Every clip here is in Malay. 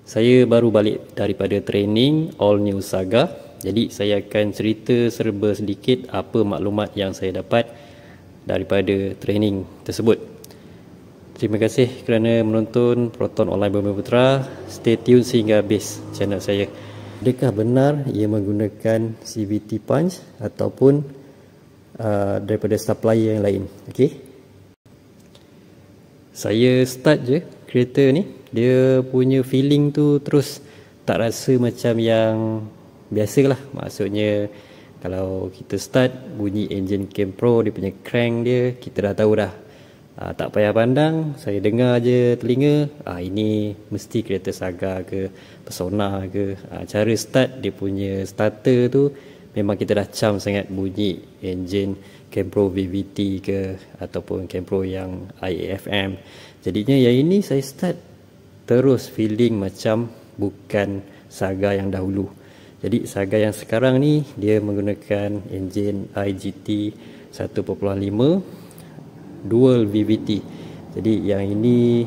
Saya baru balik daripada training All New Saga. Jadi saya akan cerita serba sedikit apa maklumat yang saya dapat daripada training tersebut. Terima kasih kerana menonton Proton Online Bumi Putra. Stay tune sehingga habis channel saya. Adakah benar ia menggunakan CVT punch ataupun daripada supplier yang lain? Okey. Saya start je kereta ni, dia punya feeling tu terus tak rasa macam yang biasalah. Maksudnya kalau kita start bunyi engine cam pro, dia punya crank dia, kita dah tahu dah. Tak payah pandang, saya dengar je telinga, ini mesti kereta Saga ke Persona ke. Cara start dia punya starter tu memang kita dah cam sangat bunyi engine Campro VVT ke ataupun Campro yang IAFM. Jadinya yang ini saya start terus feeling macam bukan Saga yang dahulu. Jadi Saga yang sekarang ni dia menggunakan engine IGT 1.5 dual VVT. Jadi yang ini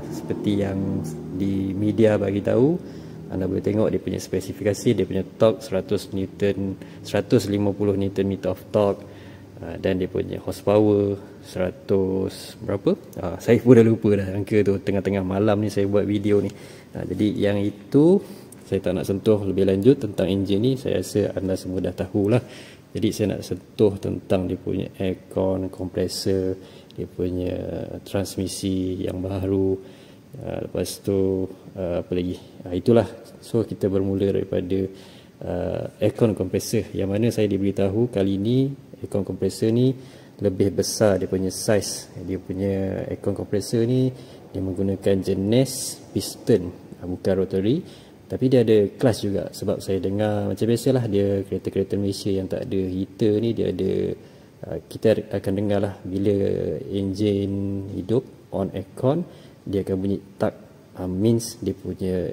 seperti yang di media bagi tahu, anda boleh tengok dia punya spesifikasi, dia punya torque 150 Nm of torque, dan dia punya horsepower 100 berapa? Saya pun dah lupa dah angka tu, tengah-tengah malam ni saya buat video ni. Jadi yang itu saya tak nak sentuh lebih lanjut tentang enjin ni, saya rasa anda semua dah tahulah. Jadi saya nak sentuh tentang dia punya aircon, kompresor, dia punya transmisi yang baru, lepas tu apa lagi, itulah. So kita bermula daripada aircon kompresor, yang mana saya diberitahu kali ini aircon kompresor ni lebih besar dia punya size. Dia punya aircon kompresor ni dia menggunakan jenis piston, bukan rotary, tapi dia ada kelas juga. Sebab saya dengar macam biasalah, dia kereta-kereta Malaysia yang tak ada heater ni, dia ada kita akan dengar lah bila enjin hidup on aircon, dia akan bunyi tak, means dia punya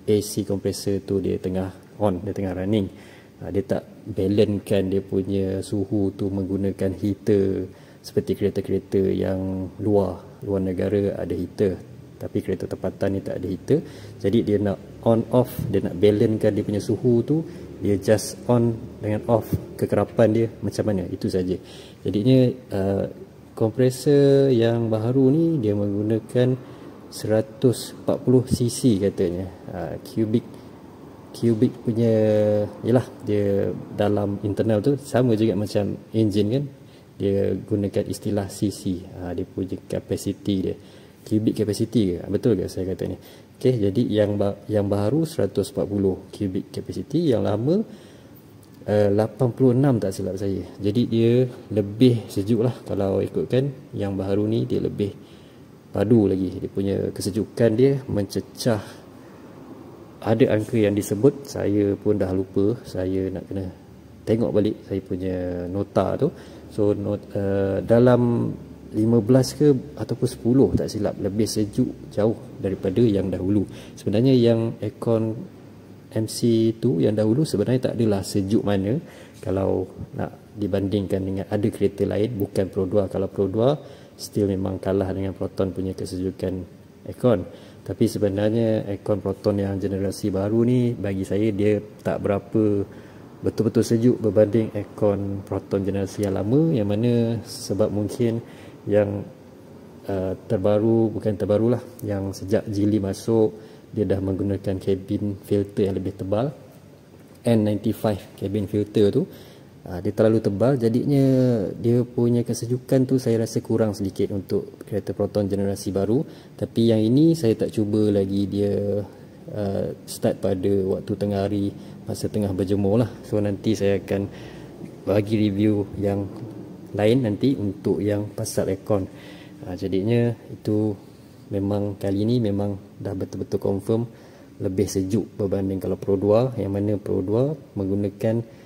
AC compressor tu dia tengah on, dia tengah running. Dia tak balancekan dia punya suhu tu menggunakan heater seperti kereta-kereta yang luar negara ada heater, tapi kereta tempatan ni tak ada heater. Jadi dia nak on off, dia nak balancekan dia punya suhu tu, dia just on dengan off kekerapan dia macam mana, itu saja. Jadinya kompresor yang baru ni dia menggunakan 140cc katanya. Cubic punya, yalah, dia dalam internal tu sama juga macam engine kan, dia gunakan istilah cc, dia punya capacity dia, cubic capacity ke, betul ke saya kata ni? Okey, jadi yang baru 140 cubic capacity, yang lama 86 tak silap saya. Jadi dia lebih sejuk lah kalau ikutkan. Yang baru ni dia lebih padu lagi, dia punya kesejukan dia mencecah. Ada angka yang disebut, saya pun dah lupa, saya nak kena tengok balik saya punya nota tu. So dalam 15 ke ataupun 10 tak silap, lebih sejuk jauh daripada yang dahulu. Sebenarnya yang aircon MC2 yang dahulu sebenarnya tak adalah sejuk mana kalau nak dibandingkan dengan ada kereta lain, bukan Pro 2. Kalau Pro 2 still memang kalah dengan Proton punya kesejukan aircon. Tapi sebenarnya aircon Proton yang generasi baru ni bagi saya dia tak berapa betul-betul sejuk berbanding aircon Proton generasi yang lama, yang mana sebab mungkin yang terbaru, bukan terbarulah, yang sejak Geely masuk dia dah menggunakan cabin filter yang lebih tebal, N95 cabin filter tu. Dia terlalu tebal, jadinya dia punya kesejukan tu saya rasa kurang sedikit untuk kereta Proton generasi baru. Tapi yang ini saya tak cuba lagi dia start pada waktu tengah hari, masa tengah berjemur lah. So nanti saya akan bagi review yang lain nanti untuk yang pasal aircon. Jadinya itu memang kali ini memang dah betul-betul confirm lebih sejuk berbanding kalau Pro 2, yang mana Pro 2 menggunakan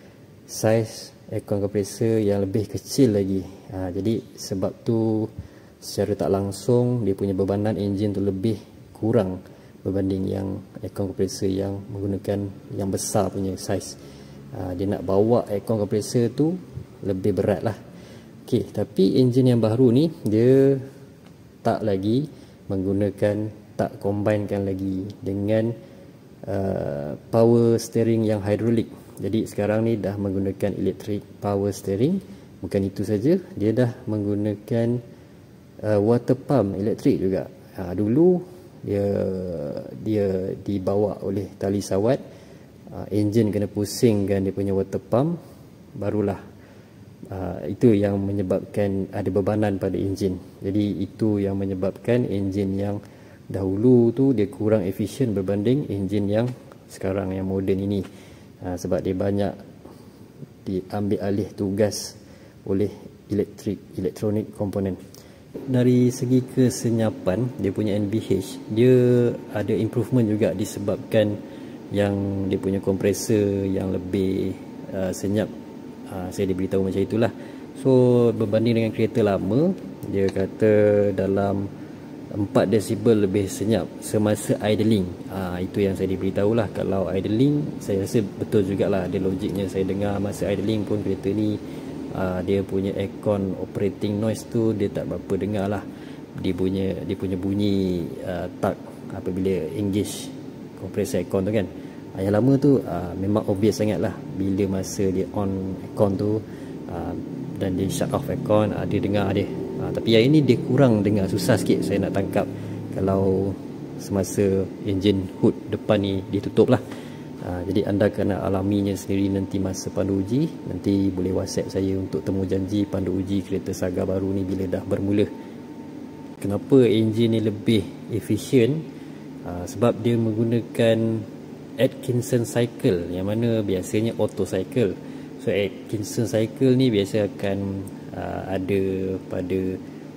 saiz aircon kompresor yang lebih kecil lagi. Jadi sebab tu secara tak langsung dia punya bebanan enjin tu lebih kurang berbanding yang aircon kompresor yang menggunakan yang besar punya saiz. Dia nak bawa aircon kompresor tu lebih berat lah. Okey, tapi enjin yang baru ni dia tak lagi menggunakan tak combinekan lagi dengan power steering yang hidrolik. Jadi sekarang ni dah menggunakan electric power steering. Bukan itu saja, dia dah menggunakan water pump elektrik juga. Dulu dia dibawa oleh tali sawat, enjin kena pusingkan dia punya water pump, barulah itu yang menyebabkan ada bebanan pada enjin. Jadi itu yang menyebabkan enjin yang dahulu tu dia kurang efisien berbanding enjin yang sekarang yang moden ini. Sebab dia banyak diambil alih tugas oleh electronic component. Dari segi kesenyapan dia punya NVH, dia ada improvement juga disebabkan yang dia punya kompresor yang lebih senyap. Saya diberitahu macam itulah. So berbanding dengan kereta lama, dia kata dalam 4 desibel lebih senyap semasa idling. Itu yang saya diberitahu lah. Kalau idling, saya rasa betul jugalah, ada logiknya. Saya dengar masa idling pun kereta ni dia punya aircon operating noise tu dia tak berapa dengar lah. Dia punya bunyi tak apabila engage kompresor aircon tu kan. Yang lama tu memang obvious sangat lah. Bila masa dia on aircon tu dan dia shut off aircon, dia dengar dia. Tapi yang ini dia kurang dengar, susah sikit saya nak tangkap kalau semasa engine hood depan ni ditutup lah. Jadi anda kena alaminya sendiri nanti masa pandu uji. Nanti boleh WhatsApp saya untuk temu janji pandu uji kereta Saga baru ni bila dah bermula. Kenapa engine ni lebih efisien? Sebab dia menggunakan Atkinson cycle, yang mana biasanya auto cycle. So Atkinson cycle ni biasa akan ada pada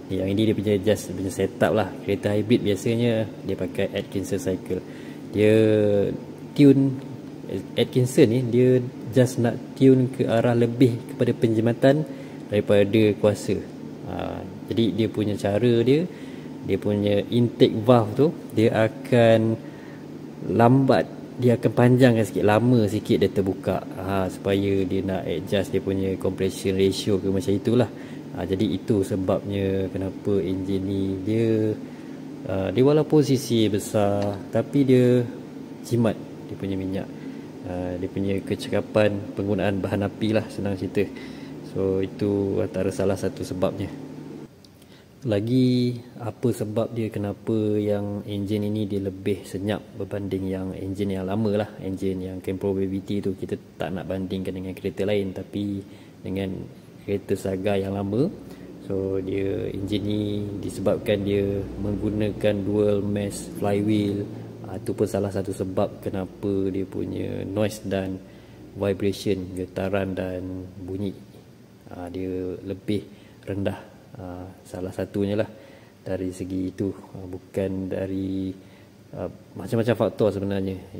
yang ini dia punya just punya setup lah. Kereta hybrid biasanya dia pakai Atkinson cycle. Dia tune Atkinson ni, dia just nak tune ke arah lebih kepada penjimatan daripada kuasa. Jadi dia punya cara dia punya intake valve tu dia akan lambat, dia akan panjangkan sikit, lama sikit dia terbuka, supaya dia nak adjust dia punya compression ratio ke macam itulah. Jadi itu sebabnya kenapa enjin ni dia walaupun cc besar tapi dia jimat dia punya minyak. Dia punya kecekapan penggunaan bahan api lah, senang cerita. So itu antara salah satu sebabnya. Lagi apa sebab dia kenapa yang enjin ini dia lebih senyap berbanding yang enjin yang lama lah. Enjin yang Campro BBT tu kita tak nak bandingkan dengan kereta lain, tapi dengan kereta Saga yang lama. So dia enjin ni disebabkan dia menggunakan dual mass flywheel. Itu pun salah satu sebab kenapa dia punya noise dan vibration, getaran dan bunyi dia lebih rendah. Salah satunya lah dari segi itu, bukan dari macam-macam faktor sebenarnya.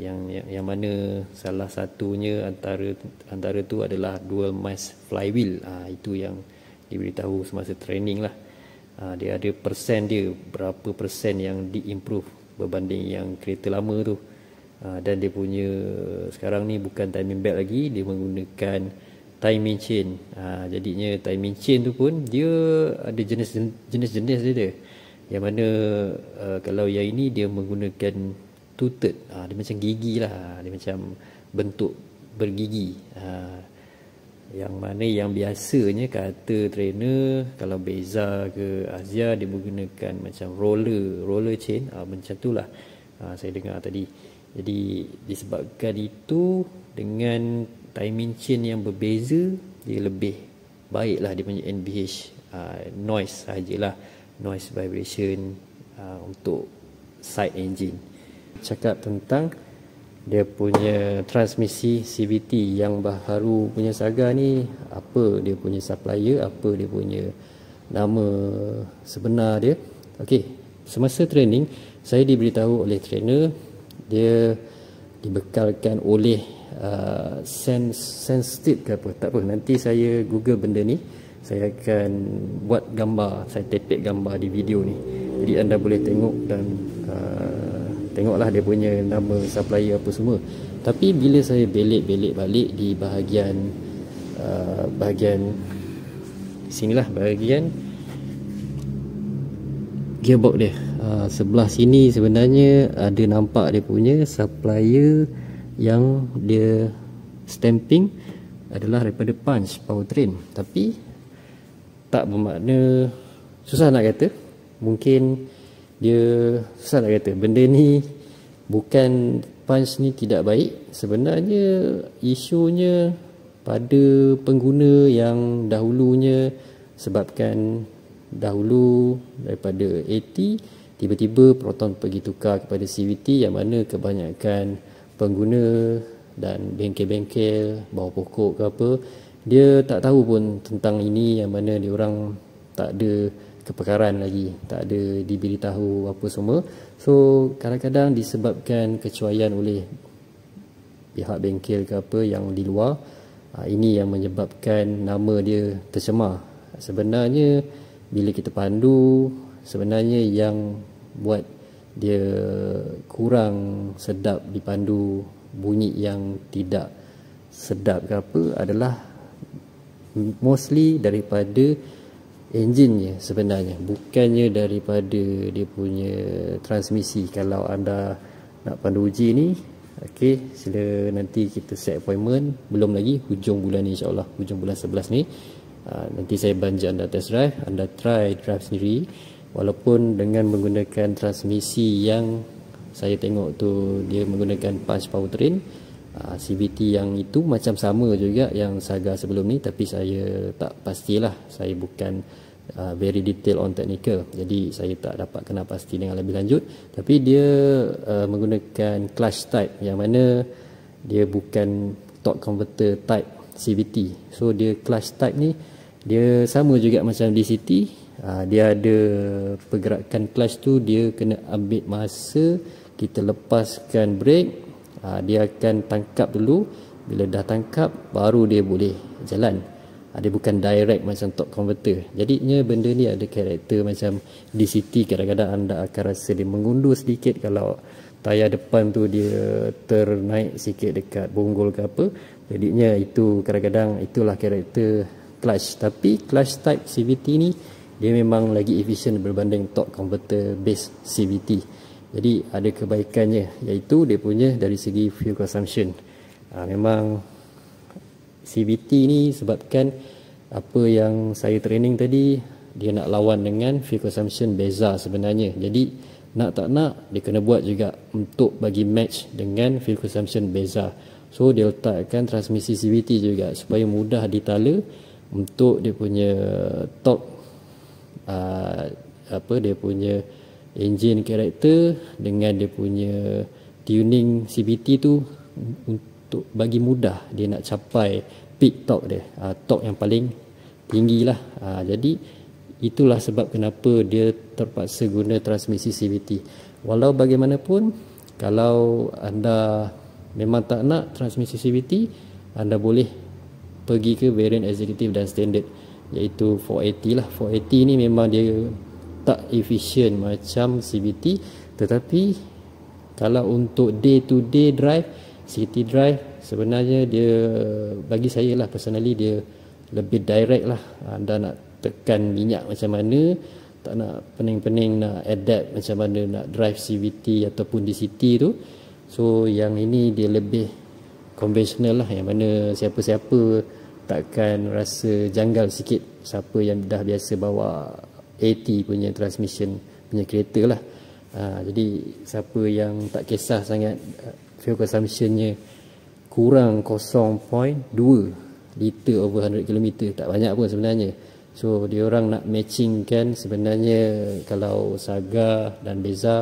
Yang mana salah satunya antara tu adalah dual mass flywheel. Itu yang diberitahu semasa training lah. Dia ada persen dia, berapa persen yang diimprove berbanding yang kereta lama tu. Dan dia punya sekarang ni bukan timing belt lagi, dia menggunakan timing chain. Jadinya timing chain tu pun dia ada jenis-jenis dia. Yang mana kalau yang ini dia menggunakan two-third, dia macam gigi lah, dia macam bentuk bergigi. Yang mana yang biasanya kata trainer, kalau Beza ke Azia dia menggunakan macam roller chain, macam tu lah saya dengar tadi. Jadi disebabkan itu, dengan timing chain yang berbeza, dia lebih baik lah dia punya NVH. Noise sajalah, noise vibration untuk side engine. Cakap tentang dia punya transmisi CVT yang baru punya Saga ni, apa dia punya supplier, apa dia punya nama sebenar dia. Okey, semasa training saya diberitahu oleh trainer dia dibekalkan oleh sensitive ke apa, tak apa, nanti saya google benda ni, saya akan buat gambar, saya tepek gambar di video ni, jadi anda boleh tengok dan tengoklah dia punya nama supplier apa semua. Tapi bila saya belik balik di bahagian sinilah, bahagian gearbox dia, sebelah sini sebenarnya ada nampak dia punya supplier yang dia stamping adalah daripada Punch Powertrain, tapi tak bermakna susah nak kata, mungkin dia susah nak kata benda ni bukan Punch ni tidak baik. Sebenarnya isunya pada pengguna yang dahulunya, sebabkan dahulu daripada AT tiba-tiba Proton pergi tukar kepada CVT, yang mana kebanyakan pengguna dan bengkel-bengkel bawah pokok ke apa, dia tak tahu pun tentang ini, yang mana dia orang tak ada kepakaran lagi, tak ada diberitahu apa semua. So kadang-kadang disebabkan kecuaian oleh pihak bengkel ke apa yang di luar, ini yang menyebabkan nama dia tercemar. Sebenarnya bila kita pandu, sebenarnya yang buat dia kurang sedap dipandu, bunyi yang tidak sedap ke apa, adalah mostly daripada enjinnya sebenarnya, bukannya daripada dia punya transmisi. Kalau anda nak pandu uji ni, okey, sila nanti kita set appointment, belum lagi hujung bulan ni, insyaAllah hujung bulan 11 ni, nanti saya banjir anda test drive, anda try drive sendiri. Walaupun dengan menggunakan transmisi yang saya tengok tu dia menggunakan Punch Powertrain, CVT yang itu macam sama juga yang Saga sebelum ni, tapi saya tak pastilah, saya bukan very detail on technical, jadi saya tak dapat kenal pasti dengan lebih lanjut. Tapi dia menggunakan clutch type, yang mana dia bukan torque converter type CVT. So dia clutch type ni dia sama juga macam DCT. Dia ada pergerakan clutch tu, dia kena ambil masa, kita lepaskan brake, dia akan tangkap dulu, bila dah tangkap baru dia boleh jalan. Dia bukan direct macam torque converter. Jadinya benda ni ada karakter macam DCT. Kadang-kadang anda akan rasa dia mengundur sedikit kalau tayar depan tu dia ternaik sikit dekat bonggol ke apa. Jadinya itu kadang-kadang itulah karakter clutch. Tapi clutch type CVT ni dia memang lagi efisien berbanding torque converter base CVT. Jadi ada kebaikannya, iaitu dia punya dari segi fuel consumption. Memang CVT ni sebabkan apa yang saya training tadi, dia nak lawan dengan fuel consumption Beza sebenarnya. Jadi nak tak nak dia kena buat juga untuk bagi match dengan fuel consumption Beza. So dia letakkan transmisi CVT juga supaya mudah ditala untuk dia punya torque, dia punya engine karakter dengan dia punya tuning CVT tu, untuk bagi mudah dia nak capai peak torque dia, torque yang paling tinggi lah. Jadi itulah sebab kenapa dia terpaksa guna transmisi CVT. Walau bagaimanapun, kalau anda memang tak nak transmisi CVT, anda boleh pergi ke variant executive dan standard, iaitu 480 lah. 480 ni memang dia tak efisien macam CVT, tetapi kalau untuk day to day drive, city drive, sebenarnya dia, bagi saya lah personally, dia lebih direct lah. Anda nak tekan minyak macam mana, tak nak pening-pening nak adapt macam mana nak drive CVT ataupun DCT tu. So yang ini dia lebih konvensional lah, yang mana siapa-siapa takkan rasa janggal sikit, siapa yang dah biasa bawa AT punya transmission punya kereta lah. Jadi siapa yang tak kisah sangat fuel consumptionnya kurang 0.2 liter over 100 km, tak banyak pun sebenarnya. So dia orang nak matching kan, sebenarnya kalau Saga dan Beza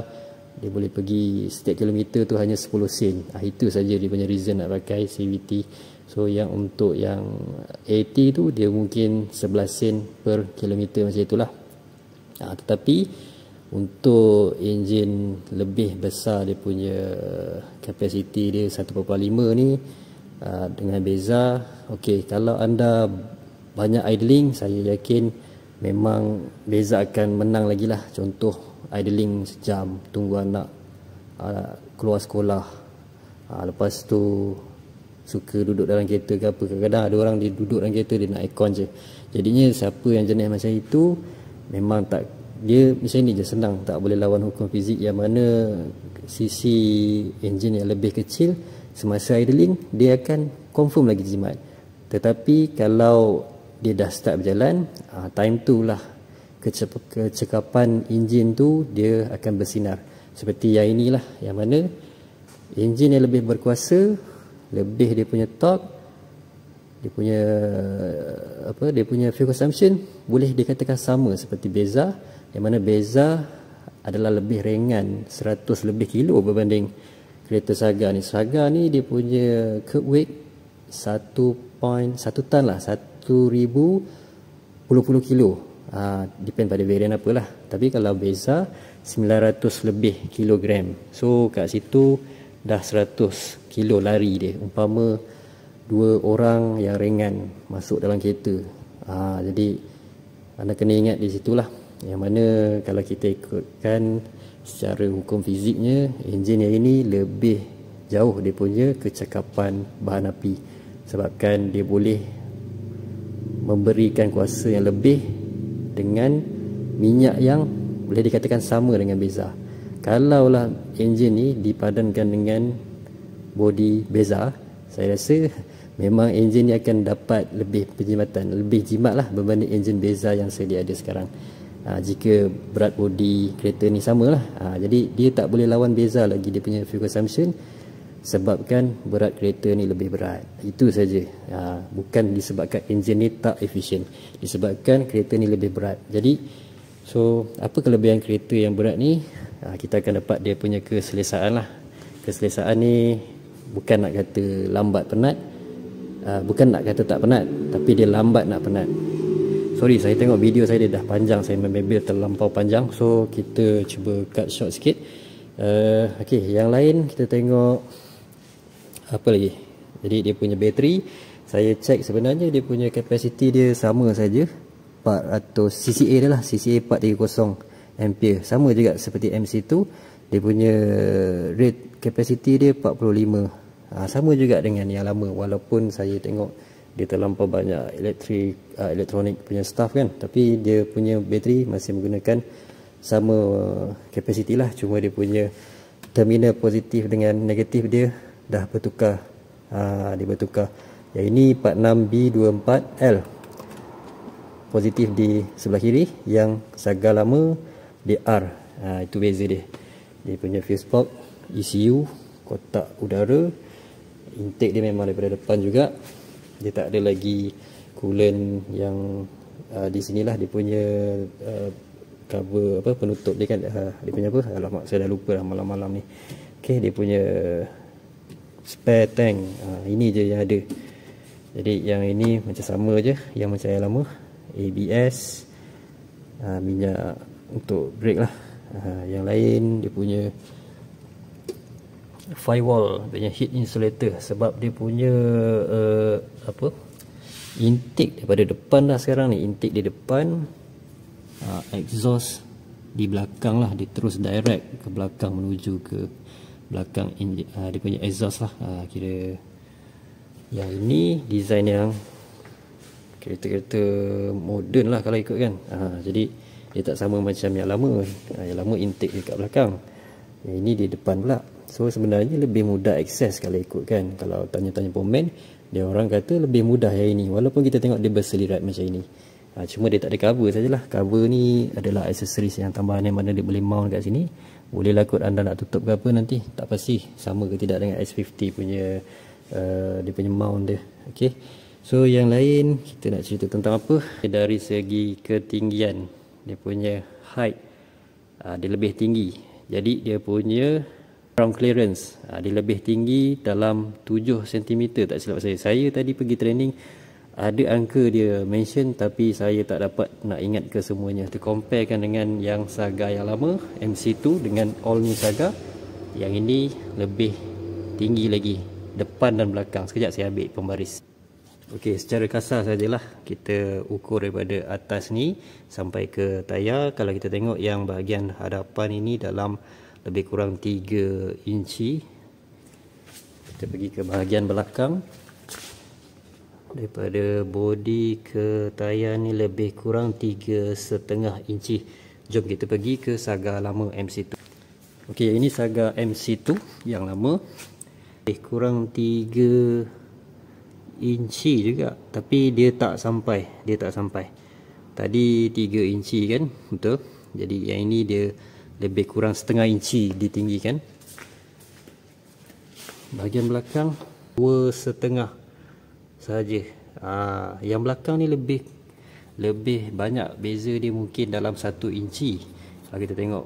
dia boleh pergi setiap kilometer tu hanya 10 sen. Itu saja dia punya reason nak pakai CVT. So yang untuk yang AT tu dia mungkin 11 sen per kilometer macam itulah. Tetapi untuk enjin lebih besar, dia punya kapasiti dia 1.5 ni dengan Beza, okey, kalau anda banyak idling, saya yakin memang Beza akan menang lagi lah. Contoh idling sejam tunggu anak keluar sekolah, lepas tu suka duduk dalam kereta ke apa. Kadang-kadang ada orang dia duduk dalam kereta, dia nak aircon je. Jadinya siapa yang jenis macam itu memang tak dia macam ni je, senang, tak boleh lawan hukum fizik, yang mana sisi enjin yang lebih kecil semasa idling dia akan confirm lagi jimat. Tetapi kalau dia dah start berjalan, time tu lah kecekapan enjin tu dia akan bersinar. Seperti yang inilah, yang mana enjin yang lebih berkuasa, lebih dia punya torque, dia punya fuel consumption boleh dikatakan sama seperti Beza, yang mana Beza adalah lebih ringan 100 lebih kilo berbanding kereta Saga ni. Saga ni dia punya curb weight 1 ton lah, 1010 kilo. Depend pada varian apalah. Tapi kalau Beza 900 lebih kilogram. So kat situ dah 100 kilo lari dia. Umpama 2 orang yang ringan masuk dalam kereta. Jadi anda kena ingat di situlah, yang mana kalau kita ikutkan secara hukum fiziknya, enjin yang ini lebih jauh dia punya kecekapan bahan api, sebabkan dia boleh memberikan kuasa yang lebih dengan minyak yang boleh dikatakan sama dengan Beza. Kalaulah enjin ni dipadankan dengan body Beza, saya rasa memang enjin ni akan dapat lebih penjimatan, lebih jimat lah berbanding enjin Beza yang sedia ada sekarang. Jika berat body kereta ni sama lah. Jadi dia tak boleh lawan Beza lagi dia punya fuel consumption, sebabkan berat kereta ni lebih berat. Itu saja. Bukan disebabkan enjin ni tak efisien, disebabkan kereta ni lebih berat. Jadi apa kelebihan kereta yang berat ni? Kita akan dapat dia punya keselesaan lah. Keselesaan ni bukan nak kata lambat penat, bukan nak kata tak penat, tapi dia lambat nak penat. Sorry, saya tengok video saya dia dah panjang, saya memang terlampau panjang, so kita cuba cut short sikit. Okey, yang lain kita tengok apa lagi. Jadi dia punya bateri, saya cek sebenarnya dia punya kapasiti dia sama saja, 400 CCA dia lah, CCA 430 ampere, sama juga seperti MC2. Dia punya rate kapasiti dia 45, sama juga dengan yang lama, walaupun saya tengok dia terlampau banyak elektronik punya stuff kan, tapi dia punya bateri masih menggunakan sama kapasiti lah, cuma dia punya terminal positif dengan negatif dia dah bertukar. Dia bertukar. Yang ini 46B24L positif di sebelah kiri, yang Saga lama DR. Itu beza dia. Dia punya fuse box, ECU, kotak udara, intake dia memang daripada depan juga. Dia tak ada lagi coolant yang di sinilah dia punya cover penutup dia kan, dia punya apa, alamak saya dah lupa dah malam-malam ni. Okey, dia punya spare tank, ini je yang ada. Jadi yang ini macam sama je yang macam yang lama. ABS, minyak untuk brake lah. Yang lain dia punya firewall, dia punya heat insulator, sebab dia punya intake daripada depan dah sekarang ni, intake di depan, exhaust di belakang lah, dia terus direct ke belakang menuju ke belakang dia punya exhaust lah. Kira yang ini design yang kereta-kereta moden lah kalau ikut kan. Jadi dia tak sama macam yang lama. Yang lama intake dekat belakang, yang ini di depan pula. So sebenarnya lebih mudah akses kalau ikut kan. Kalau tanya-tanya pemain, dia orang kata lebih mudah yang ini, walaupun kita tengok dia berselirat macam ini. Cuma dia tak ada cover sajalah. Cover ni adalah aksesoris yang tambahan yang mana dia boleh mount kat sini. Boleh lah kot anda nak tutup ke apa nanti, tak pasti sama ke tidak dengan S50 punya dia punya mount dia. Okey. So yang lain kita nak cerita tentang apa? Dari segi ketinggian, dia punya height, dia lebih tinggi. Jadi dia punya ground clearance, dia lebih tinggi dalam 7 cm tak silap saya. Saya tadi pergi training, ada angka dia mention, tapi saya tak dapat nak ingat ke semuanya. Comparekan dengan yang Saga yang lama, MC2 dengan all new Saga, yang ini lebih tinggi lagi depan dan belakang. Sekejap saya ambil pembaris. Okey, secara kasar sajalah kita ukur daripada atas ni sampai ke tayar. Kalau kita tengok yang bahagian hadapan ini dalam lebih kurang 3 inci. Kita pergi ke bahagian belakang, daripada bodi ke tayar ni lebih kurang 3,5 inci. Jom kita pergi ke Saga lama MC2. Okey, ini Saga MC2 yang lama. Kurang 3 inci juga, tapi dia tak sampai. Tadi 3 inci kan, betul. Jadi yang ini dia lebih kurang setengah inci ditinggikan. Bahagian belakang 2,5 sahaja. Yang belakang ni lebih banyak beza dia, mungkin dalam 1 inci. Kalau kita tengok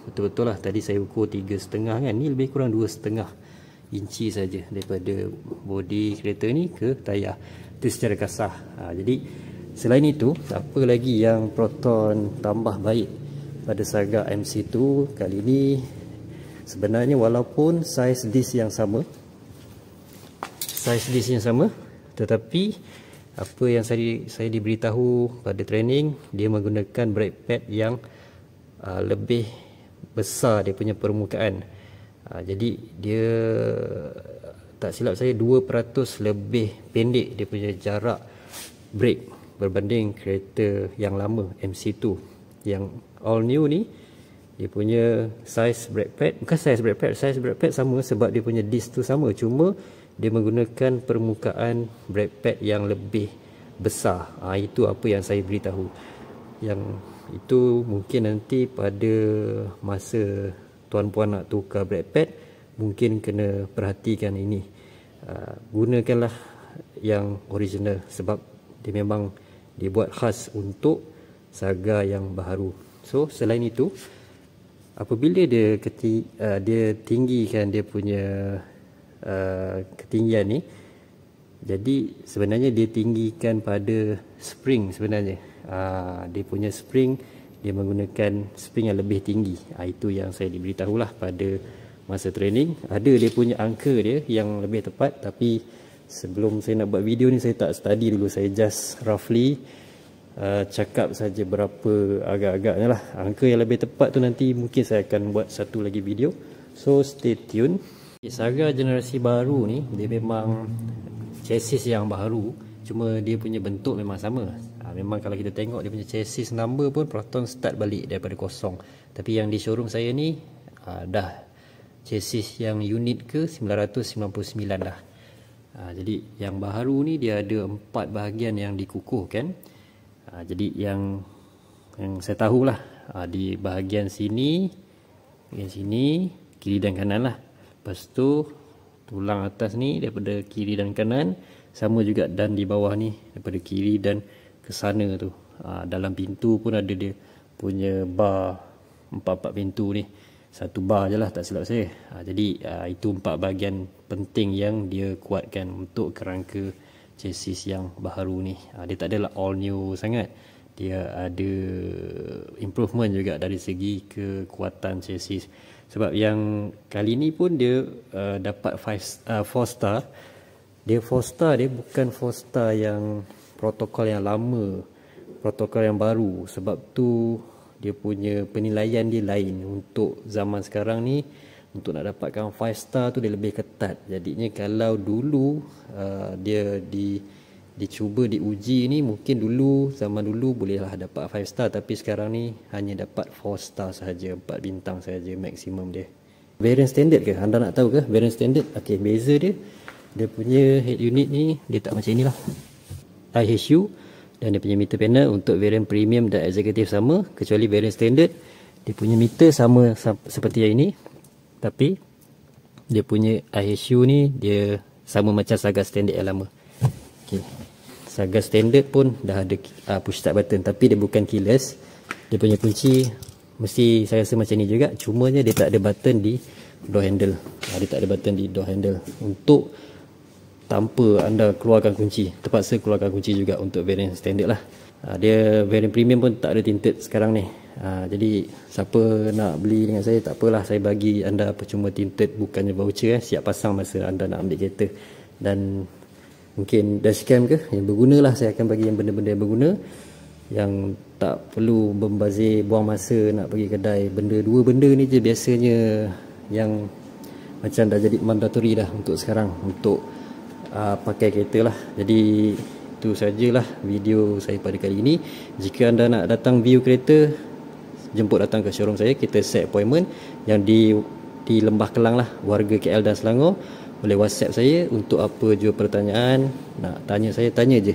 betul-betul lah, tadi saya ukur 3,5 kan, ni lebih kurang 2,5 inci saja daripada bodi kereta ni ke tayar. Itu secara kasar. Jadi selain itu, apa lagi yang Proton tambah baik pada Saga MC2 kali ini? Sebenarnya walaupun saiz disk yang sama, tetapi apa yang saya diberitahu pada training, dia menggunakan brake pad yang lebih besar dia punya permukaan. Jadi dia, tak silap saya, 2% lebih pendek dia punya jarak brake berbanding kereta yang lama MC2. Yang all new ni, dia punya saiz brake pad, bukan saiz brake pad sama sebab dia punya disk tu sama, cuma dia menggunakan permukaan brake pad yang lebih besar. Itu apa yang saya beritahu. Yang itu mungkin nanti pada masa tuan-puan nak tukar brake pad, mungkin kena perhatikan ini. Gunakanlah yang original sebab dia memang dibuat khas untuk Saga yang baharu. So selain itu, apabila dia tinggikan dia punya ketinggian ni, jadi sebenarnya dia tinggikan pada spring sebenarnya. Dia punya spring, dia menggunakan spring yang lebih tinggi. Itu yang saya diberitahulah pada masa training. Ada dia punya angka dia yang lebih tepat, tapi sebelum saya nak buat video ni, saya tak study dulu. Saya just roughly cakap saja berapa agak-agaknya lah. Angka yang lebih tepat tu nanti mungkin saya akan buat satu lagi video. So stay tune. Saga generasi baru ni, dia memang chassis yang baru, cuma dia punya bentuk memang sama. Memang kalau kita tengok dia punya chassis number pun, Proton start balik daripada kosong. Tapi yang di showroom saya ni dah chassis yang unit ke 999 dah. Jadi yang baru ni dia ada 4 bahagian yang dikukuhkan. Jadi yang saya tahulah, di bahagian sini, kiri dan kanan lah. Lepas tu tulang atas ni daripada kiri dan kanan sama juga, dan di bawah ni daripada kiri dan ke sana tu. Dalam pintu pun ada dia punya bar, 4 pintu ni. Satu bar je lah, tak silap saya. Jadi itu 4 bahagian penting yang dia kuatkan untuk kerangka chassis yang baharu ni. Dia tak adalah all new sangat. Dia ada improvement juga dari segi kekuatan chassis. Sebab yang kali ni pun dia dapat 4 star. Dia 4 star, dia bukan 4 star yang protokol yang lama, protokol yang baru. Sebab tu dia punya penilaian dia lain. Untuk zaman sekarang ni, untuk nak dapatkan 5 star tu dia lebih ketat. Jadinya kalau dulu dia dicuba diuji ni, mungkin dulu, zaman dulu bolehlah dapat 5 star, tapi sekarang ni hanya dapat 4 star sahaja, 4 bintang sahaja maksimum dia. Variant standard ke? Anda nak tahu ke variant standard? Okey, beza dia punya head unit ni dia tak macam inilah. IHU dan dia punya meter panel untuk variant premium dan executive sama, kecuali variant standard dia punya meter sama seperti yang ini, tapi dia punya IHU ni dia sama macam Saga standard yang lama. Okey. Saga standard pun dah ada push start button, tapi dia bukan keyless. Dia punya kunci mesti saya rasa macam ni juga, cumanya dia tak ada button di door handle. Dia tak ada button di door handle untuk tanpa anda keluarkan kunci, terpaksa keluarkan kunci juga untuk variant standard lah. Dia variant premium pun tak ada tinted sekarang ni. Jadi siapa nak beli dengan saya, tak apalah, saya bagi anda percuma tinted, bukannya voucher. Siap pasang masa anda nak ambil kereta. Dan mungkin dashcam ke yang berguna lah, saya akan bagi yang benda-benda yang berguna, yang tak perlu membazir buang masa nak pergi kedai. Dua benda ni je biasanya yang macam dah jadi mandatory dah untuk sekarang, untuk pakai kereta lah. Jadi itu sajalah video saya pada kali ini. Jika anda nak datang view kereta, jemput datang ke showroom saya, kita set appointment yang di Lembah Kelang lah, warga KL dan Selangor boleh WhatsApp saya untuk apa jua pertanyaan, nak tanya saya, tanya je.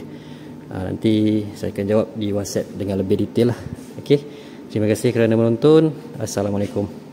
Nanti saya akan jawab di WhatsApp dengan lebih detail lah. Okey. Terima kasih kerana menonton. Assalamualaikum.